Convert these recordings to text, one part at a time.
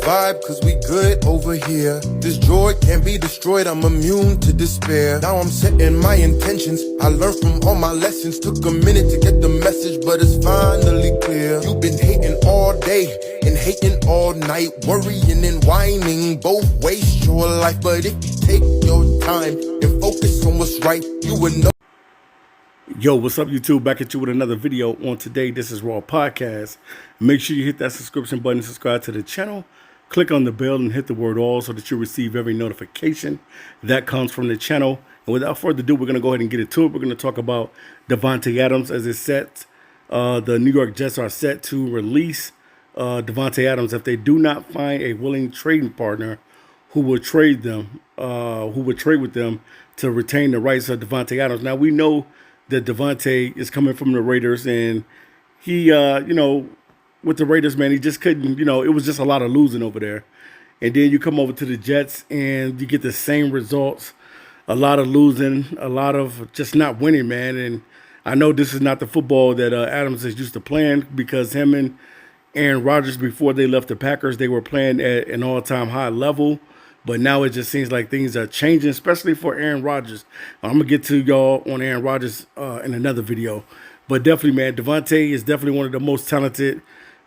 vibe, cause we good over here. This droid can't be destroyed, I'm immune to despair. Now I'm setting my intentions, I learned from all my lessons. Took a minute to get the message, but it's finally clear. You've been hating all day and hating all night, worrying and whining, both waste your life. But if you take your time and focus on what's right, you will know. Yo, what's up, YouTube? Back at you with another video on today. This is Raw Podcast. Make sure you hit that subscription button, subscribe to the channel, click on the bell, and hit the word all so that you receive every notification that comes from the channel. And without further ado, we're going to go ahead and get into it. We're going to talk about Davante Adams as it's set. The New York Jets are set to release Davante Adams if they do not find a willing trading partner who will trade them, who would trade with them to retain the rights of Davante Adams. Now, we know that Davante is coming from the Raiders, and he, with the Raiders, man, he just couldn't, it was just a lot of losing over there. And then you come over to the Jets, and you get the same results, a lot of losing, a lot of just not winning, man. And I know this is not the football that Adams is used to playing, because him and Aaron Rodgers, before they left the Packers, they were playing at an all-time high level. But now it just seems like things are changing, especially for Aaron Rodgers. I'm going to get to y'all on Aaron Rodgers in another video. But definitely, man, Davante is definitely one of the most talented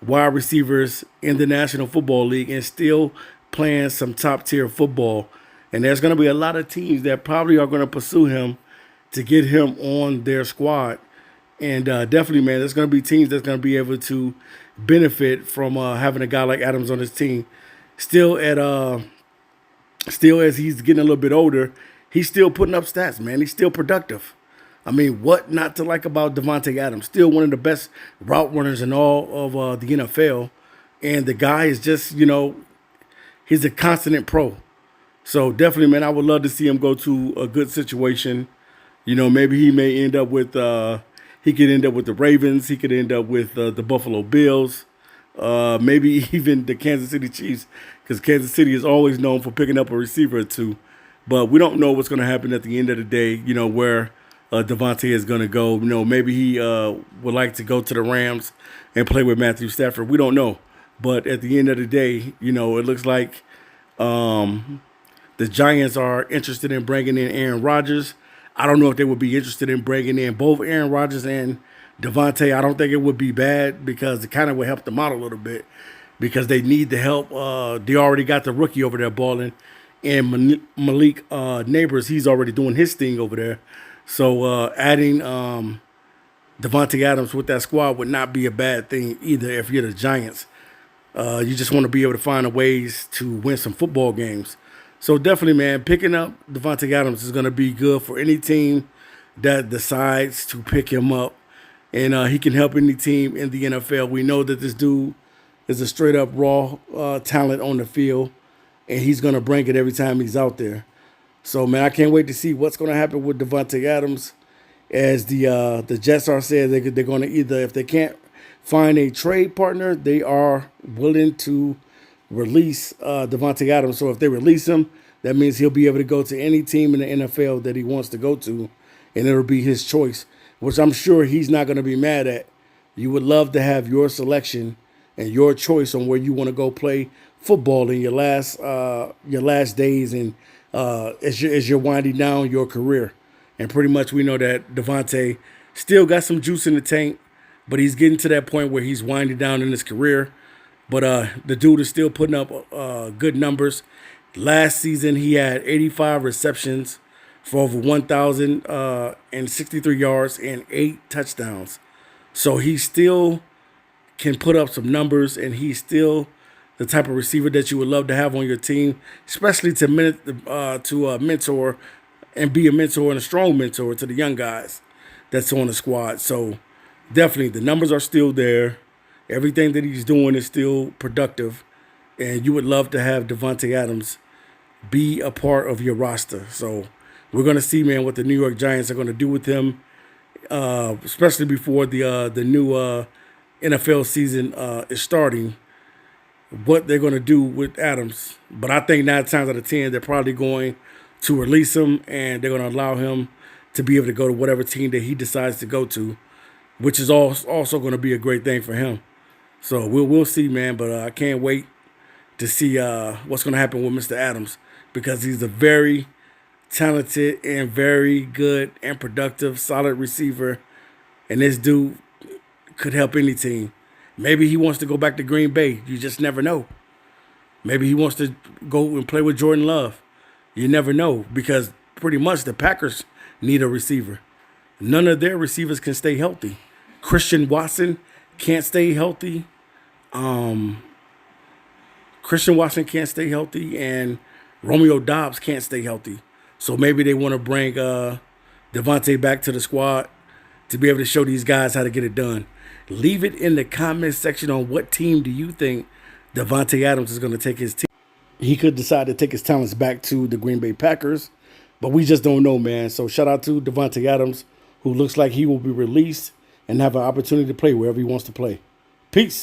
wide receivers in the National Football League and still playing some top-tier football. And there's going to be a lot of teams that probably are going to pursue him to get him on their squad. And definitely, man, there's going to be teams that's going to be able to benefit from having a guy like Adams on his team. Still, as he's getting a little bit older, he's still putting up stats, man. He's still productive. I mean, what not to like about Davante Adams? Still one of the best route runners in all of the NFL. And the guy is just, he's a constant pro. So definitely, man, I would love to see him go to a good situation. Maybe he may end up with, he could end up with the Ravens. He could end up with the Buffalo Bills. Maybe even the Kansas City Chiefs, because Kansas City is always known for picking up a receiver or two. But we don't know what's going to happen at the end of the day, where Davante is going to go. Maybe he would like to go to the Rams and play with Matthew Stafford. We don't know. But at the end of the day, it looks like the Giants are interested in bringing in Aaron Rodgers. I don't know if they would be interested in bringing in both Aaron Rodgers and Davante. I don't think it would be bad, because it kind of would help them out a little bit, because they need the help. They already got the rookie over there balling, and Malik Neighbors, he's already doing his thing over there. So adding Davante Adams with that squad would not be a bad thing either if you're the Giants. You just want to be able to find ways to win some football games. So definitely, man, picking up Davante Adams is going to be good for any team that decides to pick him up. And he can help any team in the NFL. We know that this dude is a straight-up raw talent on the field, and he's going to bring it every time he's out there. So, man, I can't wait to see what's going to happen with Davante Adams. As the Jets are saying, they're going to either, if they can't find a trade partner, they are willing to release Davante Adams. So if they release him, that means he'll be able to go to any team in the NFL that he wants to go to, and it'll be his choice, which I'm sure he's not going to be mad at. You would love to have your selection and your choice on where you want to go play football in your last days, and as you're winding down your career. And pretty much we know that Davante still got some juice in the tank, but he's getting to that point where he's winding down in his career. But the dude is still putting up good numbers. Last season, he had 85 receptions for over 1,063 yards and 8 touchdowns. So he still can put up some numbers, and he's still the type of receiver that you would love to have on your team, especially to mentor and be a mentor and a strong mentor to the young guys that's on the squad. So definitely the numbers are still there. Everything that he's doing is still productive, and you would love to have Davante Adams be a part of your roster. So we're going to see, man, what the New York Giants are going to do with him, especially before the new NFL season is starting, what they're going to do with Adams. But I think 9 times out of 10, they're probably going to release him, and they're going to allow him to be able to go to whatever team that he decides to go to, which is also going to be a great thing for him. So we'll see, man. But I can't wait to see what's going to happen with Mr. Adams, because he's a very talented and very good and productive, solid receiver. And this dude could help any team. Maybe he wants to go back to Green Bay. You just never know. Maybe he wants to go and play with Jordan Love. You never know, because pretty much the Packers need a receiver. None of their receivers can stay healthy. Christian Watson can't stay healthy. Christian Watson can't stay healthy, and Romeo Doubs can't stay healthy. So maybe they want to bring Davante back to the squad to be able to show these guys how to get it done. Leave it in the comments section on what team do you think Davante Adams is going to take his team. He could decide to take his talents back to the Green Bay Packers, but we just don't know, man. So shout out to Davante Adams, who looks like he will be released and have an opportunity to play wherever he wants to play. Peace.